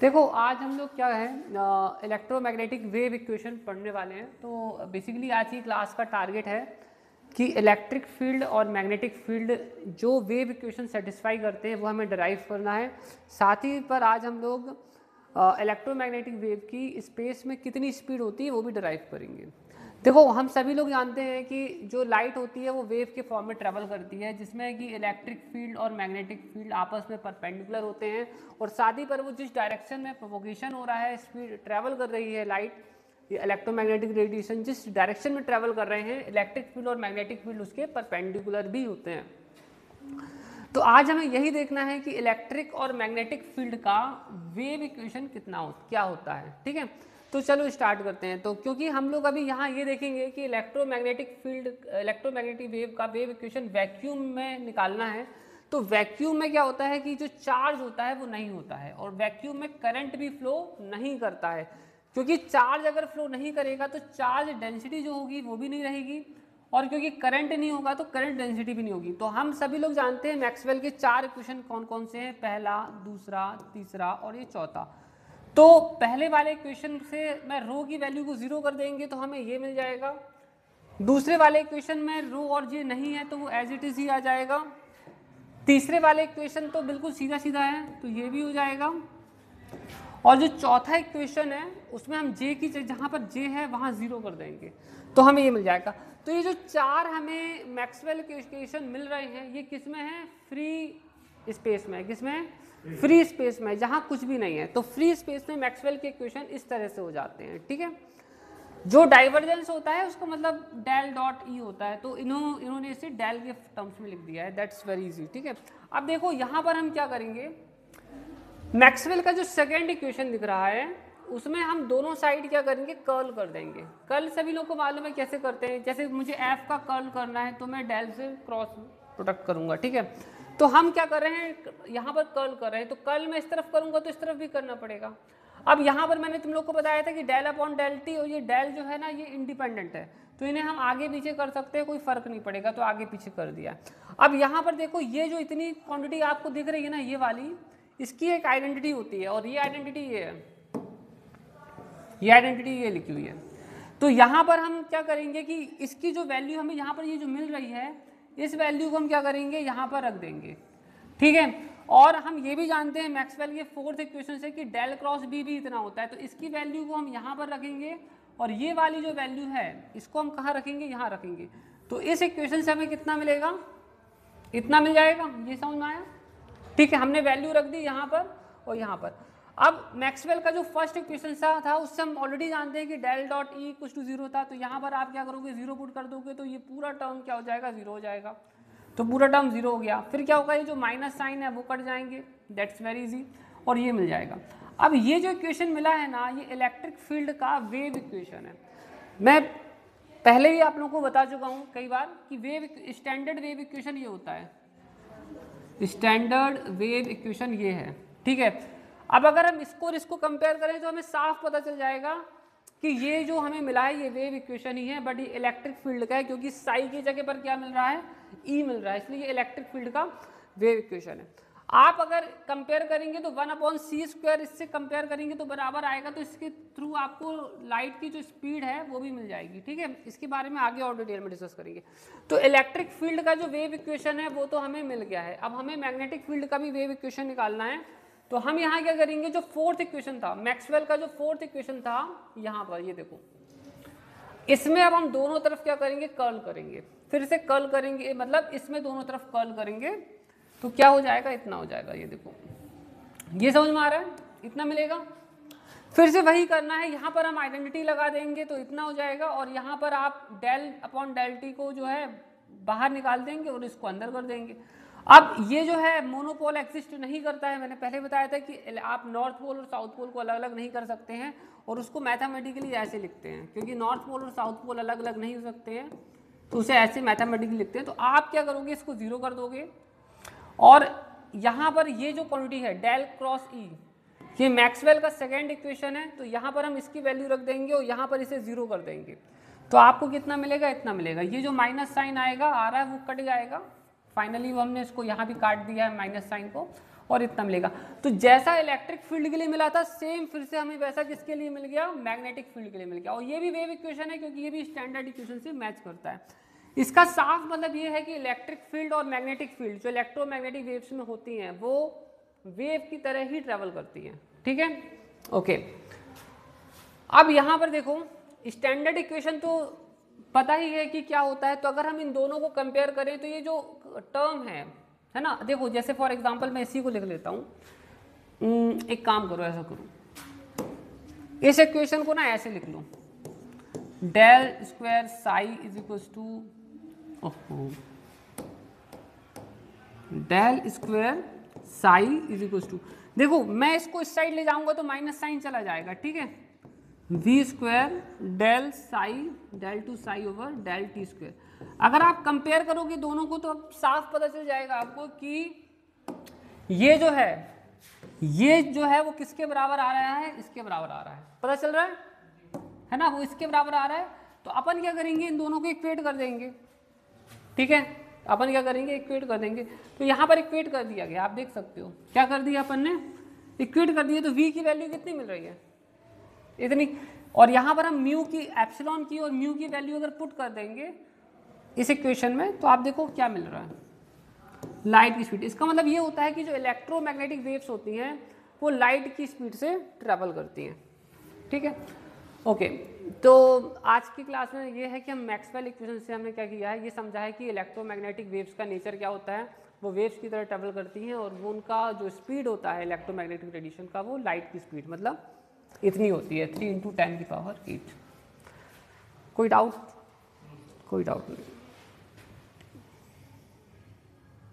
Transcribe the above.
देखो आज हम लोग क्या है इलेक्ट्रोमैग्नेटिक वेव इक्वेशन पढ़ने वाले हैं। तो बेसिकली आज की क्लास का टारगेट है कि इलेक्ट्रिक फील्ड और मैग्नेटिक फील्ड जो वेव इक्वेशन सेटिस्फाई करते हैं वो हमें डराइव करना है। साथ ही पर आज हम लोग इलेक्ट्रोमैग्नेटिक वेव की स्पेस में कितनी स्पीड होती है वो भी डराइव करेंगे। देखो हम सभी लोग जानते हैं कि जो लाइट होती है वो वेव के फॉर्म में ट्रैवल करती है, जिसमें कि इलेक्ट्रिक फील्ड और मैग्नेटिक फील्ड आपस में परपेंडिकुलर होते हैं और साथ ही पर वो जिस डायरेक्शन में प्रोपोगेशन हो रहा है, स्पीड ट्रैवल कर रही है लाइट, ये इलेक्ट्रोमैग्नेटिक रेडिएशन जिस डायरेक्शन में ट्रैवल कर रहे हैं, इलेक्ट्रिक फील्ड और मैग्नेटिक फील्ड उसके परपेंडिकुलर भी होते हैं। तो आज हमें यही देखना है कि इलेक्ट्रिक और मैग्नेटिक फील्ड का वेव इक्वेशन क्या होता है। ठीक है, तो चलो स्टार्ट करते हैं। तो क्योंकि हम लोग अभी यहाँ ये देखेंगे कि इलेक्ट्रोमैग्नेटिक वेव का वेव इक्वेशन वैक्यूम में निकालना है। तो वैक्यूम में क्या होता है कि जो चार्ज होता है वो नहीं होता है और वैक्यूम में करंट भी फ्लो नहीं करता है, क्योंकि चार्ज अगर फ्लो नहीं करेगा तो चार्ज डेंसिटी जो होगी वो भी नहीं रहेगी और क्योंकि करंट नहीं होगा तो करंट डेंसिटी भी नहीं होगी। तो हम सभी लोग जानते हैं मैक्सवेल के चार इक्वेशन कौन कौन से हैं, पहला, दूसरा, तीसरा और ये चौथा। तो पहले वाले इक्वेशन से मैं रो की वैल्यू को जीरो कर देंगे तो हमें ये मिल जाएगा। दूसरे वाले इक्वेशन में रो और जे नहीं है तो वो एज इट इज ही आ जाएगा। तीसरे वाले इक्वेशन तो बिल्कुल सीधा सीधा है तो ये भी हो जाएगा। और जो चौथा इक्वेशन है उसमें हम जे की जहाँ पर जे है वहाँ जीरो कर देंगे तो हमें ये मिल जाएगा। तो ये जो चार हमें मैक्सवेल के इक्वेशन मिल रहे हैं ये किस में है, फ्री स्पेस में। किस में? फ्री स्पेस में, जहाँ कुछ भी नहीं है। तो फ्री स्पेस में मैक्सवेल के इक्वेशन इस तरह से हो जाते हैं। ठीक है, जो डाइवर्जेंस होता है उसका मतलब डेल डॉट ई होता है, तो इन्होंने इसे डेल के टर्म्स में लिख दिया है। That's very easy. ठीक है, अब देखो यहाँ पर हम क्या करेंगे, मैक्सवेल का जो सेकेंड इक्वेशन दिख रहा है उसमें हम दोनों साइड क्या करेंगे, कर्ल कर देंगे। कर्ल सभी लोग को मालूम है कैसे करते हैं। जैसे मुझे एफ का कर्ल करना है तो मैं डेल से क्रॉस प्रोडक्ट करूंगा। ठीक है, तो हम क्या कर रहे हैं, यहाँ पर कर्ल कर रहे हैं तो कर्ल मैं इस तरफ करूंगा तो इस तरफ भी करना पड़ेगा। अब यहाँ पर मैंने तुम लोग को बताया था कि डेल अपॉन डेल टी, और ये डेल जो है ना ये इंडिपेंडेंट है तो इन्हें हम आगे पीछे कर सकते हैं, कोई फर्क नहीं पड़ेगा, तो आगे पीछे कर दिया। अब यहाँ पर देखो ये जो इतनी क्वांटिटी आपको दिख रही है ना ये वाली, इसकी एक आइडेंटिटी होती है और ये आइडेंटिटी ये है, ये आइडेंटिटी ये लिखी हुई है। तो यहाँ पर हम क्या करेंगे कि इसकी जो वैल्यू हमें यहाँ पर ये जो मिल रही है इस वैल्यू को हम क्या करेंगे यहाँ पर रख देंगे। ठीक है, और हम ये भी जानते हैं मैक्सवेल के फोर्थ इक्वेशन से कि डेल क्रॉस बी भी इतना होता है, तो इसकी वैल्यू को हम यहाँ पर रखेंगे और ये वाली जो वैल्यू है इसको हम कहाँ रखेंगे, यहाँ रखेंगे। तो इस इक्वेशन से हमें कितना मिलेगा, इतना मिल जाएगा। ये समझ में आया? ठीक है, हमने वैल्यू रख दी यहाँ पर और यहाँ पर। अब मैक्सवेल का जो फर्स्ट इक्वेशन था उससे हम ऑलरेडी जानते हैं कि del dot E equals to zero था, तो यहाँ पर आप क्या करोगे, जीरो पुट कर दोगे तो ये पूरा टर्म क्या हो जाएगा, जीरो हो जाएगा। तो पूरा टर्म जीरो हो गया। फिर क्या होगा, ये जो माइनस साइन है वो कट जाएंगे, दैट्स वेरी इजी, और ये मिल जाएगा। अब ये जो इक्वेशन मिला है ना ये इलेक्ट्रिक फील्ड का वेव इक्वेशन है। मैं पहले भी आप लोगों को बता चुका हूँ कई बार कि वेव स्टैंडर्ड वेव इक्वेशन ये होता है, स्टैंडर्ड वेव इक्वेशन ये है। ठीक है, अब अगर हम इसको और इसको कंपेयर करें तो हमें साफ पता चल जाएगा कि ये जो हमें मिला है ये वेव इक्वेशन ही है, बट ये इलेक्ट्रिक फील्ड का है, क्योंकि साई की जगह पर क्या मिल रहा है, ई मिल रहा है, इसलिए ये इलेक्ट्रिक फील्ड का वेव इक्वेशन है। आप अगर कंपेयर करेंगे तो 1/c² इससे कंपेयर करेंगे तो बराबर आएगा, तो इसके थ्रू आपको लाइट की जो स्पीड है वो भी मिल जाएगी। ठीक है, इसके बारे में आगे और डिटेल में डिस्कस करेंगे। तो इलेक्ट्रिक फील्ड का जो वेव इक्वेशन है वो तो हमें मिल गया है। अब हमें मैग्नेटिक फील्ड का भी वेव इक्वेशन निकालना है, तो हम यहाँ क्या करेंगे, जो फोर्थ इक्वेशन था मैक्सवेल का, जो फोर्थ इक्वेशन था यहाँ पर ये देखो, इसमें अब हम दोनों तरफ क्या करेंगे, कर्ल करेंगे। फिर से कर्ल करेंगे, मतलब इसमें दोनों तरफ कर्ल करेंगे तो क्या हो जाएगा, इतना हो जाएगा। ये देखो, ये समझ में आ रहा है, इतना मिलेगा। फिर से वही करना है, यहाँ पर हम आइडेंटिटी लगा देंगे तो इतना हो जाएगा, और यहाँ पर आप डेल अपॉन डेल टी को जो है बाहर निकाल देंगे और इसको अंदर कर देंगे। अब ये जो है मोनोपोल एग्जिस्ट नहीं करता है, मैंने पहले बताया था कि आप नॉर्थ पोल और साउथ पोल को अलग अलग नहीं कर सकते हैं, और उसको मैथमेटिकली ऐसे लिखते हैं, क्योंकि नॉर्थ पोल और साउथ पोल अलग अलग नहीं हो सकते हैं तो उसे ऐसे मैथमेटिकली लिखते हैं। तो आप क्या करोगे, इसको जीरो कर दोगे, और यहाँ पर ये जो क्वांटिटी है डेल क्रॉस ई, ये मैक्सवेल का सेकेंड इक्वेशन है, तो यहाँ पर हम इसकी वैल्यू रख देंगे और यहाँ पर इसे जीरो कर देंगे, तो आपको कितना मिलेगा, इतना मिलेगा। ये जो माइनस साइन आएगा आ रहा है वो कट जाएगा, फाइनली वो हमने इसको यहाँ भी काट दिया है माइनस साइन को, और इतना मिलेगा। तो जैसा इलेक्ट्रिक फील्ड के लिए मिला था सेम फिर से हमें वैसा किसके लिए मिल गया, मैग्नेटिक फील्ड के लिए मिल गया। और ये भी वेव इक्वेशन है क्योंकि ये भी स्टैंडर्ड इक्वेशन से मैच करता है। इसका साफ मतलब ये है कि इलेक्ट्रिक फील्ड और मैग्नेटिक फील्ड जो इलेक्ट्रोमैग्नेटिक वेव्स में होती हैं वो वेव की तरह ही ट्रेवल करती हैं, ठीक है, ओके। अब यहाँ पर देखो स्टैंडर्ड इक्वेशन तो पता ही है कि क्या होता है, तो अगर हम इन दोनों को कंपेयर करें तो ये जो टर्म है ना, देखो जैसे फॉर एग्जांपल मैं इसी को लिख लेता हूँ, एक काम करो ऐसा करो, इस इक्वेशन को ना ऐसे लिख लो, del square psi is equal to del square psi is equal to, देखो मैं इसको इस साइड ले जाऊंगा तो माइनस साइन चला जाएगा, ठीक है, V square del psi del two psi over del t square. अगर आप कंपेयर करोगे दोनों को तो अब साफ पता चल जाएगा आपको कि ये जो है वो किसके बराबर आ रहा है, इसके बराबर आ रहा है, पता चल रहा है ना, वो इसके बराबर आ रहा है। तो अपन क्या करेंगे, इन दोनों को इक्वेट कर देंगे, ठीक है, अपन क्या करेंगे, इक्वेट कर देंगे। तो यहाँ पर इक्वेट कर दिया गया, आप देख सकते हो क्या कर दिया अपन ने, इक्वेट कर दिया। तो v की वैल्यू कितनी मिल रही है, इतनी, और यहाँ पर हम म्यू की, एप्सिलॉन की और म्यू की वैल्यू अगर पुट कर देंगे इस इक्वेशन में तो आप देखो क्या मिल रहा है, लाइट की स्पीड। इसका मतलब ये होता है कि जो इलेक्ट्रोमैग्नेटिक वेव्स होती हैं वो लाइट की स्पीड से ट्रैवल करती हैं, ठीक है, ओके। तो आज की क्लास में ये है कि हम मैक्सवेल इक्वेशन से हमने क्या किया है, ये समझा है कि इलेक्ट्रोमैग्नेटिक वेव्स का नेचर क्या होता है, वो वेव्स की तरह ट्रैवल करती हैं और वो उनका जो स्पीड होता है इलेक्ट्रोमैग्नेटिक रेडिएशन का वो लाइट की स्पीड मतलब इतनी होती है 3 × 10⁸। कोई डाउट नहीं।